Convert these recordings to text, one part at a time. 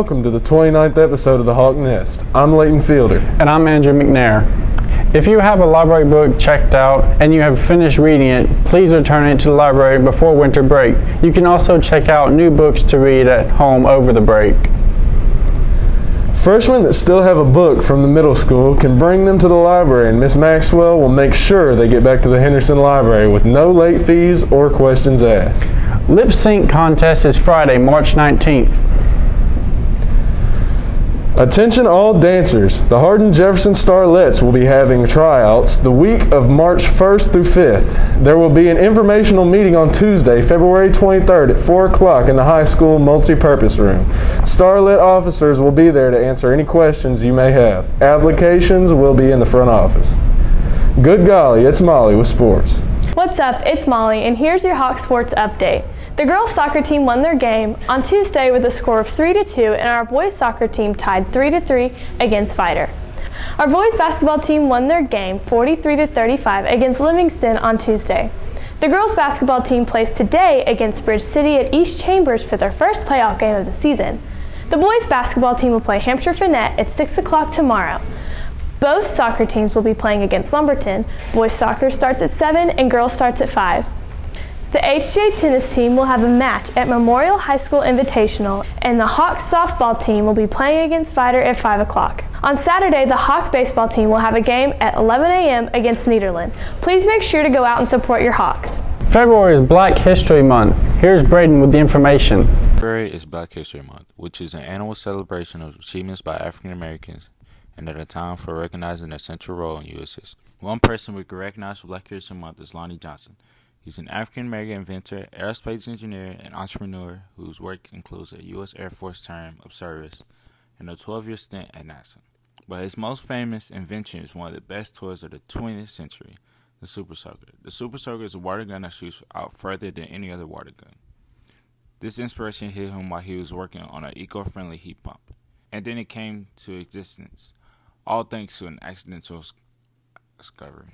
welcome to the 29th episode of The Hawk Nest. I'm Leighton Fielder. And I'm Andrew McNair. If you have a library book checked out and you have finished reading it, please return it to the library before winter break. You can also check out new books to read at home over the break. Freshmen that still have a book from the middle school can bring them to the library, and Miss Maxwell will make sure they get back to the Henderson Library with no late fees or questions asked. Lip Sync contest is Friday, March 19th. Attention all dancers. The Hardin-Jefferson Starlets will be having tryouts the week of March 1st through 5th. There will be an informational meeting on Tuesday, February 23rd at 4 o'clock in the high school multi-purpose room. Starlet officers will be there to answer any questions you may have. Applications will be in the front office. Good golly, it's Molly with sports. What's up? It's Molly, and here's your Hawk Sports update. The girls' soccer team won their game on Tuesday with a score of 3-2, and our boys' soccer team tied 3-3 against Fighter. Our boys' basketball team won their game 43-35 against Livingston on Tuesday. The girls' basketball team plays today against Bridge City at East Chambers for their first playoff game of the season. The boys' basketball team will play Hampshire Finette at 6 o'clock tomorrow. Both soccer teams will be playing against Lumberton. Boys' soccer starts at 7 and girls starts at 5. The HJ tennis team will have a match at Memorial High School Invitational, and the Hawk softball team will be playing against Fighter at 5 o'clock. On Saturday, the Hawk baseball team will have a game at 11 a.m. against Nederland. Please make sure to go out and support your Hawks. February is Black History Month. Here's Braden with the information. February is Black History Month, which is an annual celebration of achievements by African Americans and at a time for recognizing their central role in U.S. history. One person we can recognize for Black History Month is Lonnie Johnson. He's an African-American inventor, aerospace engineer, and entrepreneur whose work includes a U.S. Air Force term of service and a 12-year stint at NASA. But his most famous invention is one of the best toys of the 20th century, the Super Soaker. The Super Soaker is a water gun that shoots out further than any other water gun. This inspiration hit him while he was working on an eco-friendly heat pump, and then it came to existence, all thanks to an accidental discovery.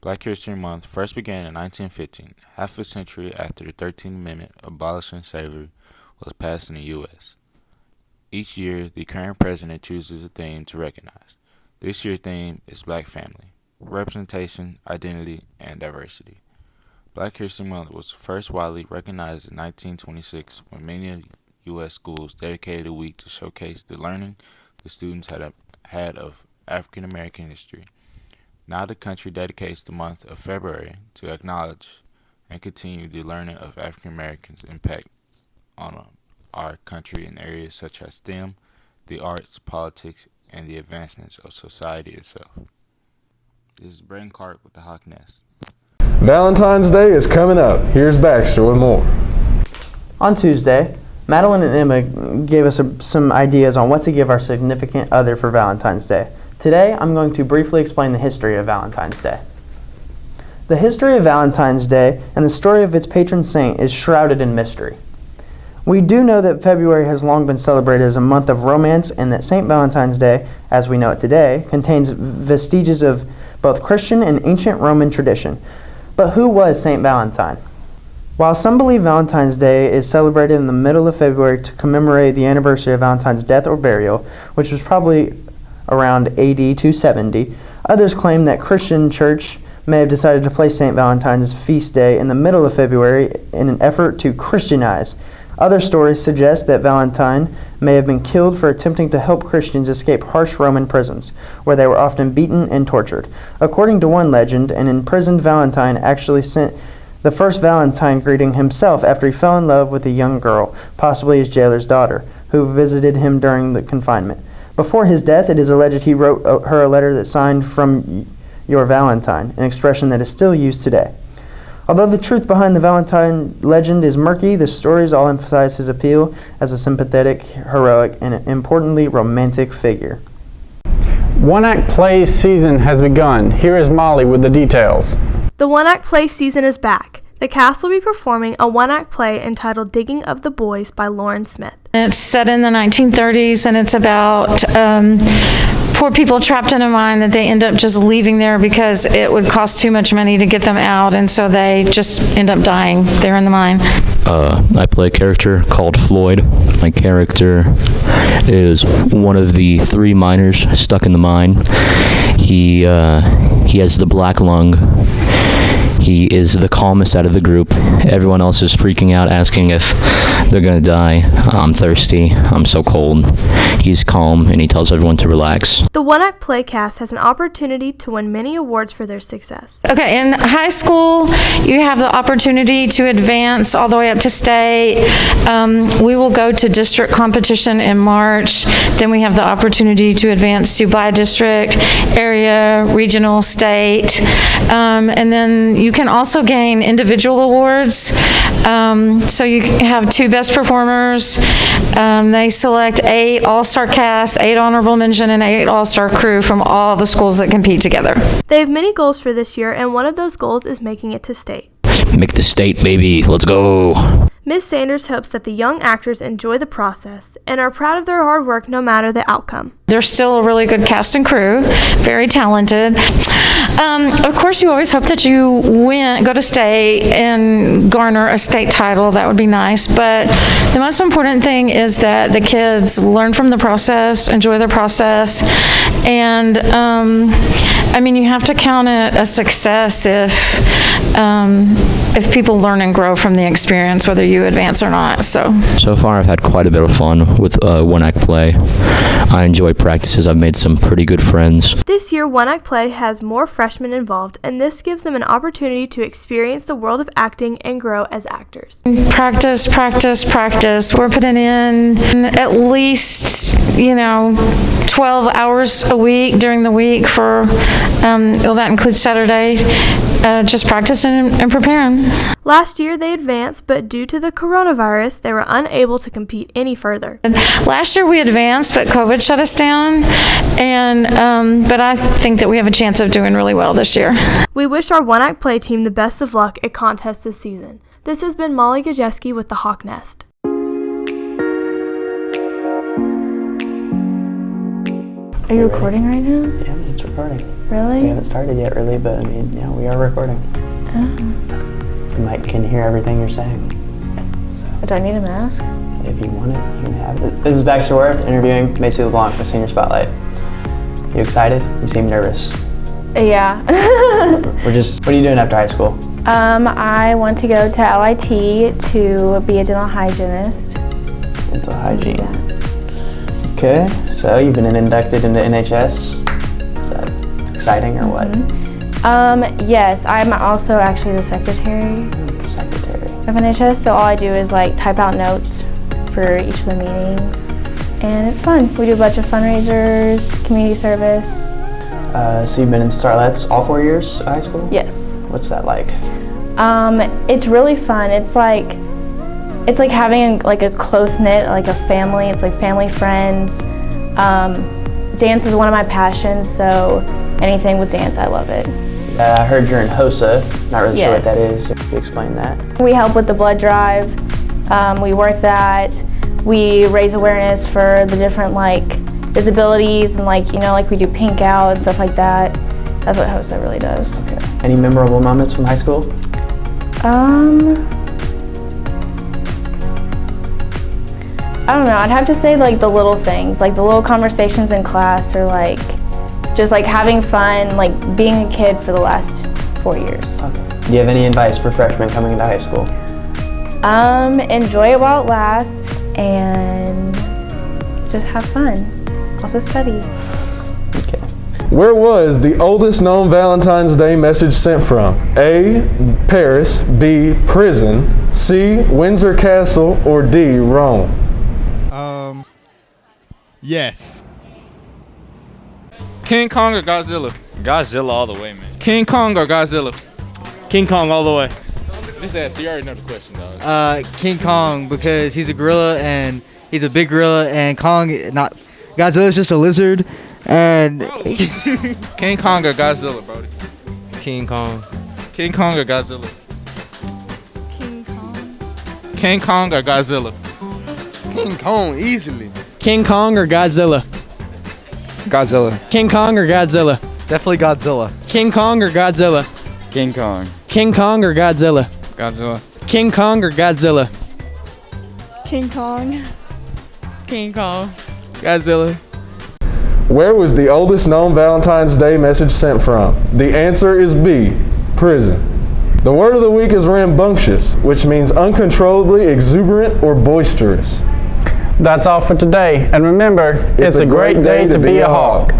Black History Month first began in 1915, half a century after the 13th Amendment abolishing slavery was passed in the U.S. Each year, the current president chooses a theme to recognize. This year's theme is Black Family, Representation, Identity, and Diversity. Black History Month was first widely recognized in 1926 when many U.S. schools dedicated a week to showcase the learning the students had of African American history. Now the country dedicates the month of February to acknowledge and continue the learning of African Americans' impact on our country in areas such as STEM, the arts, politics, and the advancements of society itself. This is Braden Clark with the Hawk Nest. Valentine's Day is coming up. Here's Baxter with more. On Tuesday, Madeline and Emma gave us some ideas on what to give our significant other for Valentine's Day. Today, I'm going to briefly explain the history of Valentine's Day. The history of Valentine's Day and the story of its patron saint is shrouded in mystery. We do know that February has long been celebrated as a month of romance and that St. Valentine's Day, as we know it today, contains vestiges of both Christian and ancient Roman tradition. But who was St. Valentine? While some believe Valentine's Day is celebrated in the middle of February to commemorate the anniversary of Valentine's death or burial, which was probably around AD 270, others claim that Christian church may have decided to place St. Valentine's feast day in the middle of February in an effort to Christianize. Other stories suggest that Valentine may have been killed for attempting to help Christians escape harsh Roman prisons, where they were often beaten and tortured. According to one legend, an imprisoned Valentine actually sent the first Valentine greeting himself after he fell in love with a young girl, possibly his jailer's daughter, who visited him during the confinement. Before his death, it is alleged he wrote her a letter that signed "From Your Valentine," an expression that is still used today. Although the truth behind the Valentine legend is murky, the stories all emphasize his appeal as a sympathetic, heroic, and importantly romantic figure. One-act play season has begun. Here is Molly with the details. The one-act play season is back. The cast will be performing a one-act play entitled Digging Up the Boys by Lauren Smith. It's set in the 1930s, and it's about poor people trapped in a mine that they end up just leaving there because it would cost too much money to get them out, and so they just end up dying there in the mine. I play a character called Floyd. My character is one of the 3 miners stuck in the mine. He has the black lung. He is the calmest out of the group. Everyone else is freaking out, asking if they're gonna die. I'm thirsty. I'm so cold. He's calm, and he tells everyone to relax. The one-act play cast has an opportunity to win many awards for their success. Okay, in high school, you have the opportunity to advance all the way up to state. We will go to district competition in March. Then we have the opportunity to advance to by district, area, regional, state. And then you can also gain individual awards. So you have 2 best performers. They select 8 all-star cast, 8 honorable mention, and 8 all-star crew from all the schools that compete together. They have many goals for this year, and one of those goals is making it to state. Make the state, baby. Let's go. Ms. Sanders hopes that the young actors enjoy the process and are proud of their hard work no matter the outcome. They're still a really good cast and crew, very talented. Of course, you always hope that you go to state and garner a state title. That would be nice. But the most important thing is that the kids learn from the process, enjoy the process, and I mean, you have to count it a success if people learn and grow from the experience, whether you advance or not. So far, I've had quite a bit of fun with one-act play. I enjoy practices. I've made some pretty good friends. This year, one-act play has more freshmen involved, and this gives them an opportunity to experience the world of acting and grow as actors. Practice, practice, practice. We're putting in at least, 12 hours a week during the week for, well, that includes Saturday, just practicing and preparing. Last year, they advanced, but due to the coronavirus, they were unable to compete any further. Last year we advanced, but COVID shut us down, and but I think that we have a chance of doing really well this year. We wish our one-act play team the best of luck at contests this season. This has been Molly Gajeski with the Hawk Nest. Are you recording right now? Yeah, it's recording. Really? We haven't started yet, really, but I mean, yeah, we are recording. The mic can hear everything you're saying. So, Do I need a mask? if you want it, you can have it. This is Baxter Worth interviewing Macy LeBlanc for Senior Spotlight. You excited? You seem nervous. Yeah. What are you doing after high school? I want to go to LIT to be a dental hygienist. Dental hygiene. Okay, so you've been inducted into NHS. Is that exciting or what? Yes, I'm also actually the secretary Secretary. of NHS, so all I do is like type out notes for each of the meetings, and it's fun. We do a bunch of fundraisers, community service. So you've been in Starlets all 4 years of high school? Yes. What's that like? It's really fun. It's like having like a close-knit, like a family. It's like family, friends. Dance is one of my passions, so anything with dance, I love it. I heard you're in HOSA. Not really sure what Yes. that is. If you explain that. We help with the blood drive. We work that. We raise awareness for the different like disabilities and like we do pink out and stuff like that. That's what HOSA really does. Okay. Any memorable moments from high school? I don't know. I'd have to say like the little things, like the little conversations in class, or like just like having fun, like being a kid for the last 4 years. Okay. Do you have any advice for freshmen coming into high school? Enjoy it while it lasts and just have fun. Also study. Okay. Where was the oldest known Valentine's Day message sent from? A. Paris, B. Prison, C. Windsor Castle, or D. Rome? Yes. King Kong or Godzilla? Godzilla all the way, man. King Kong or Godzilla? King Kong all the way. Just ask. You already know the question, dog. King Kong, because he's a gorilla and he's a big gorilla, and Godzilla's just a lizard, and King Kong or Godzilla, Brody? King Kong. King Kong or Godzilla? King Kong. King Kong or Godzilla? King Kong easily. King Kong or Godzilla? Godzilla. King Kong or Godzilla? Definitely Godzilla. King Kong or Godzilla? King Kong. King Kong or Godzilla? Godzilla. King Kong or Godzilla? King Kong. King Kong. Godzilla. Where was the oldest known Valentine's Day message sent from? The answer is B, prison. The word of the week is rambunctious, which means uncontrollably exuberant or boisterous. That's all for today. And remember, it's a great day to be a hawk.